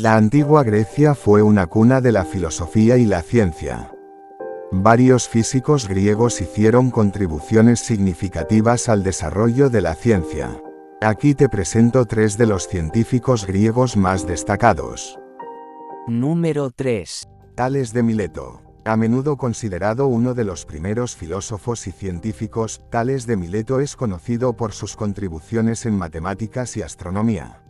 La antigua Grecia fue una cuna de la filosofía y la ciencia. Varios físicos griegos hicieron contribuciones significativas al desarrollo de la ciencia. Aquí te presento 3 de los científicos griegos más destacados. Número 3. Tales de Mileto. A menudo considerado uno de los primeros filósofos y científicos, Tales de Mileto es conocido por sus contribuciones en matemáticas y astronomía.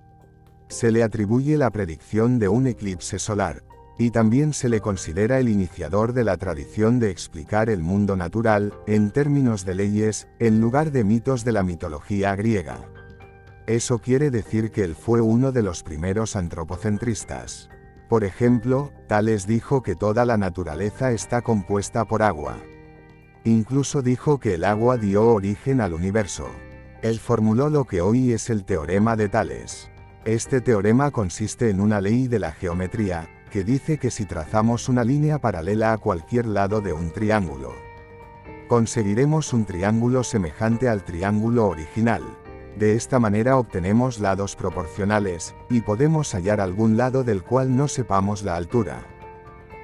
Se le atribuye la predicción de un eclipse solar, y también se le considera el iniciador de la tradición de explicar el mundo natural, en términos de leyes, en lugar de mitos de la mitología griega. Eso quiere decir que él fue uno de los primeros antropocentristas. Por ejemplo, Tales dijo que toda la naturaleza está compuesta por agua. Incluso dijo que el agua dio origen al universo. Él formuló lo que hoy es el teorema de Tales. Este teorema consiste en una ley de la geometría, que dice que si trazamos una línea paralela a cualquier lado de un triángulo, conseguiremos un triángulo semejante al triángulo original. De esta manera obtenemos lados proporcionales, y podemos hallar algún lado del cual no sepamos la altura.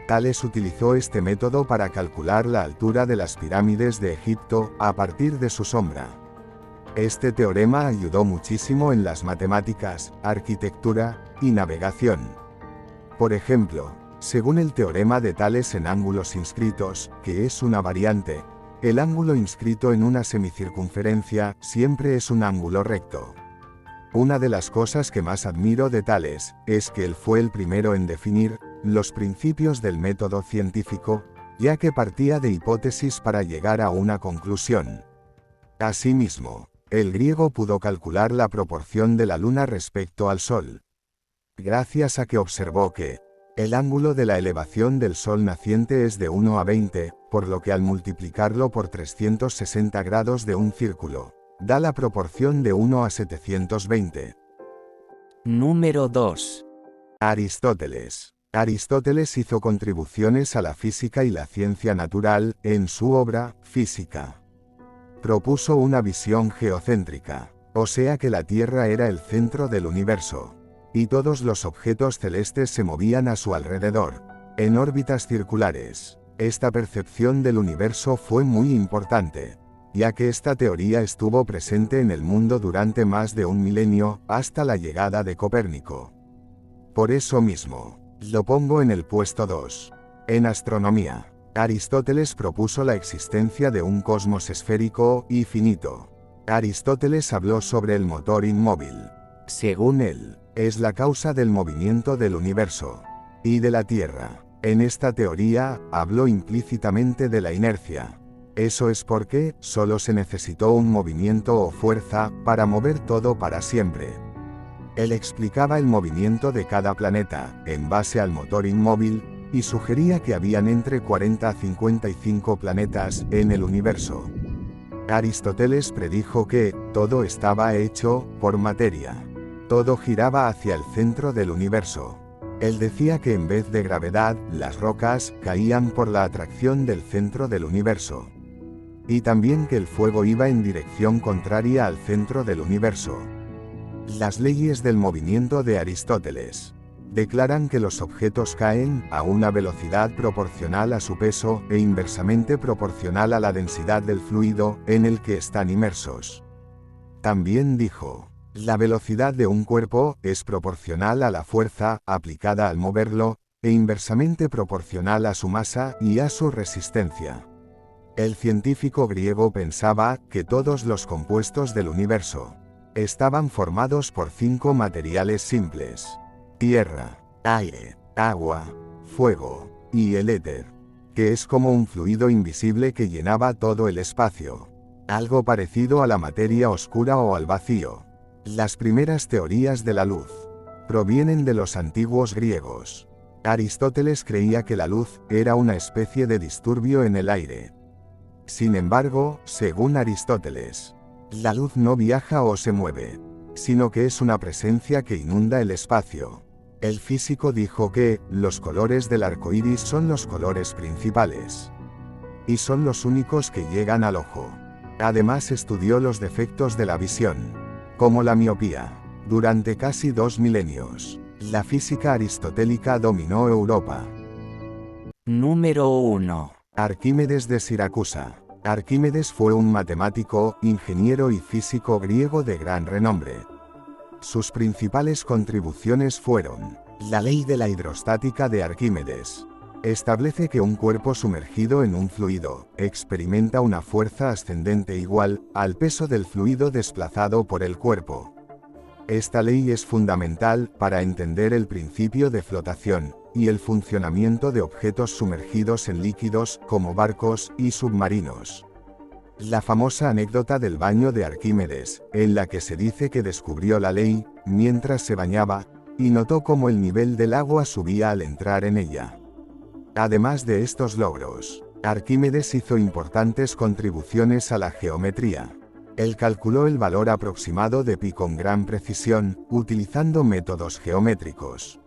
Tales utilizó este método para calcular la altura de las pirámides de Egipto, a partir de su sombra. Este teorema ayudó muchísimo en las matemáticas, arquitectura y navegación. Por ejemplo, según el teorema de Tales en ángulos inscritos, que es una variante, el ángulo inscrito en una semicircunferencia siempre es un ángulo recto. Una de las cosas que más admiro de Tales es que él fue el primero en definir los principios del método científico, ya que partía de hipótesis para llegar a una conclusión. Asimismo, el griego pudo calcular la proporción de la luna respecto al sol, gracias a que observó que el ángulo de la elevación del sol naciente es de 1 a 20, por lo que al multiplicarlo por 360 grados de un círculo, da la proporción de 1 a 720. Número 2. Aristóteles. Aristóteles hizo contribuciones a la física y la ciencia natural en su obra Física. Propuso una visión geocéntrica, o sea que la Tierra era el centro del universo, y todos los objetos celestes se movían a su alrededor, en órbitas circulares. Esta percepción del universo fue muy importante, ya que esta teoría estuvo presente en el mundo durante más de un milenio, hasta la llegada de Copérnico. Por eso mismo, lo pongo en el puesto 2. En astronomía, Aristóteles propuso la existencia de un cosmos esférico y finito. Aristóteles habló sobre el motor inmóvil. Según él, es la causa del movimiento del universo y de la Tierra. En esta teoría, habló implícitamente de la inercia. Eso es porque solo se necesitó un movimiento o fuerza para mover todo para siempre. Él explicaba el movimiento de cada planeta, en base al motor inmóvil, y sugería que habían entre 40 a 55 planetas en el universo. Aristóteles predijo que todo estaba hecho por materia. Todo giraba hacia el centro del universo. Él decía que en vez de gravedad, las rocas caían por la atracción del centro del universo. Y también que el fuego iba en dirección contraria al centro del universo. Las leyes del movimiento de Aristóteles declaran que los objetos caen a una velocidad proporcional a su peso e inversamente proporcional a la densidad del fluido en el que están inmersos. También dijo: la velocidad de un cuerpo es proporcional a la fuerza aplicada al moverlo, e inversamente proporcional a su masa y a su resistencia. El científico griego pensaba que todos los compuestos del universo estaban formados por 5 materiales simples: tierra, aire, agua, fuego y el éter, que es como un fluido invisible que llenaba todo el espacio, algo parecido a la materia oscura o al vacío. Las primeras teorías de la luz provienen de los antiguos griegos. Aristóteles creía que la luz era una especie de disturbio en el aire. Sin embargo, según Aristóteles, la luz no viaja o se mueve, sino que es una presencia que inunda el espacio. El físico dijo que los colores del arco iris son los colores principales, y son los únicos que llegan al ojo. Además estudió los defectos de la visión, como la miopía, durante casi 2 milenios. La física aristotélica dominó Europa. Número 1. Arquímedes de Siracusa. Arquímedes fue un matemático, ingeniero y físico griego de gran renombre. Sus principales contribuciones fueron: la ley de la hidrostática de Arquímedes. Establece que un cuerpo sumergido en un fluido experimenta una fuerza ascendente igual al peso del fluido desplazado por el cuerpo. Esta ley es fundamental para entender el principio de flotación y el funcionamiento de objetos sumergidos en líquidos como barcos y submarinos. La famosa anécdota del baño de Arquímedes, en la que se dice que descubrió la ley mientras se bañaba y notó cómo el nivel del agua subía al entrar en ella. Además de estos logros, Arquímedes hizo importantes contribuciones a la geometría. Él calculó el valor aproximado de pi con gran precisión, utilizando métodos geométricos.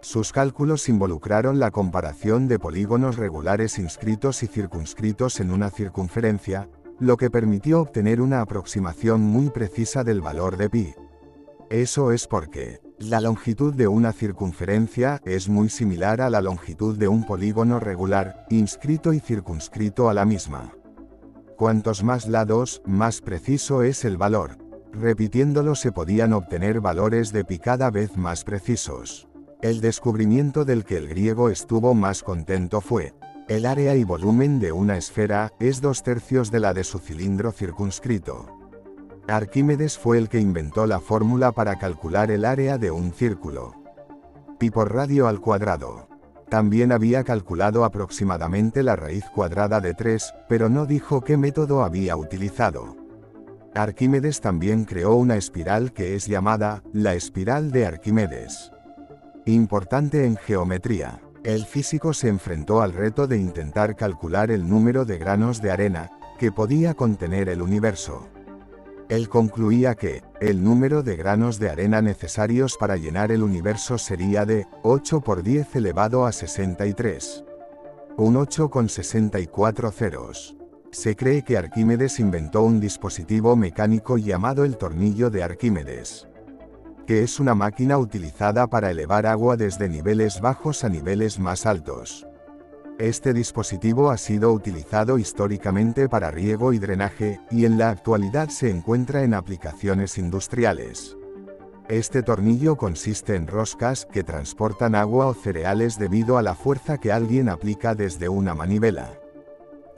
Sus cálculos involucraron la comparación de polígonos regulares inscritos y circunscritos en una circunferencia, lo que permitió obtener una aproximación muy precisa del valor de pi. Eso es porque la longitud de una circunferencia es muy similar a la longitud de un polígono regular, inscrito y circunscrito a la misma. Cuantos más lados, más preciso es el valor. Repitiéndolo se podían obtener valores de pi cada vez más precisos. El descubrimiento del que el griego estuvo más contento fue: el área y volumen de una esfera es 2/3 de la de su cilindro circunscrito. Arquímedes fue el que inventó la fórmula para calcular el área de un círculo. Pi por radio al cuadrado. También había calculado aproximadamente la raíz cuadrada de 3, pero no dijo qué método había utilizado. Arquímedes también creó una espiral que es llamada la espiral de Arquímedes. Importante en geometría. El físico se enfrentó al reto de intentar calcular el número de granos de arena que podía contener el universo. Él concluía que el número de granos de arena necesarios para llenar el universo sería de 8 por 10 elevado a 63. Un 8 con 64 ceros. Se cree que Arquímedes inventó un dispositivo mecánico llamado el tornillo de Arquímedes, que es una máquina utilizada para elevar agua desde niveles bajos a niveles más altos. Este dispositivo ha sido utilizado históricamente para riego y drenaje, y en la actualidad se encuentra en aplicaciones industriales. Este tornillo consiste en roscas que transportan agua o cereales debido a la fuerza que alguien aplica desde una manivela,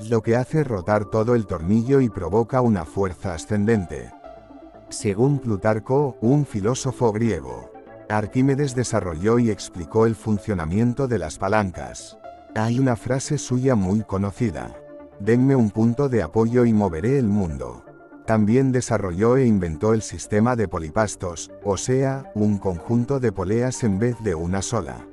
lo que hace rotar todo el tornillo y provoca una fuerza ascendente. Según Plutarco, un filósofo griego, Arquímedes desarrolló y explicó el funcionamiento de las palancas. Hay una frase suya muy conocida: denme un punto de apoyo y moveré el mundo. También desarrolló e inventó el sistema de polipastos, o sea, un conjunto de poleas en vez de una sola.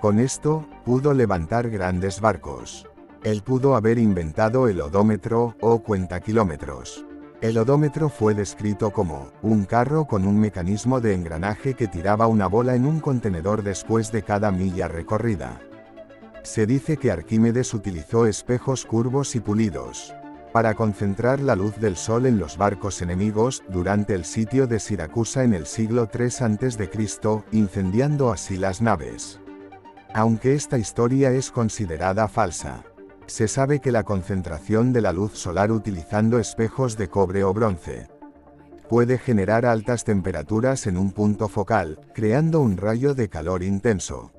Con esto, pudo levantar grandes barcos. Él pudo haber inventado el odómetro, o cuentakilómetros. El odómetro fue descrito como un carro con un mecanismo de engranaje que tiraba una bola en un contenedor después de cada milla recorrida. Se dice que Arquímedes utilizó espejos curvos y pulidos para concentrar la luz del sol en los barcos enemigos durante el sitio de Siracusa en el siglo III a.C., incendiando así las naves. Aunque esta historia es considerada falsa, se sabe que la concentración de la luz solar utilizando espejos de cobre o bronce puede generar altas temperaturas en un punto focal, creando un rayo de calor intenso.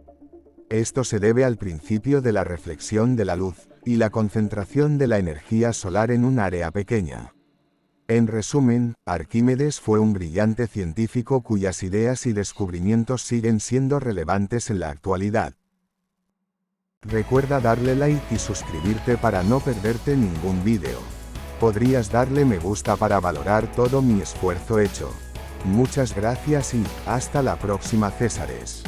Esto se debe al principio de la reflexión de la luz y la concentración de la energía solar en un área pequeña. En resumen, Arquímedes fue un brillante científico cuyas ideas y descubrimientos siguen siendo relevantes en la actualidad. Recuerda darle like y suscribirte para no perderte ningún vídeo. Podrías darle me gusta para valorar todo mi esfuerzo hecho. Muchas gracias y hasta la próxima, Césares.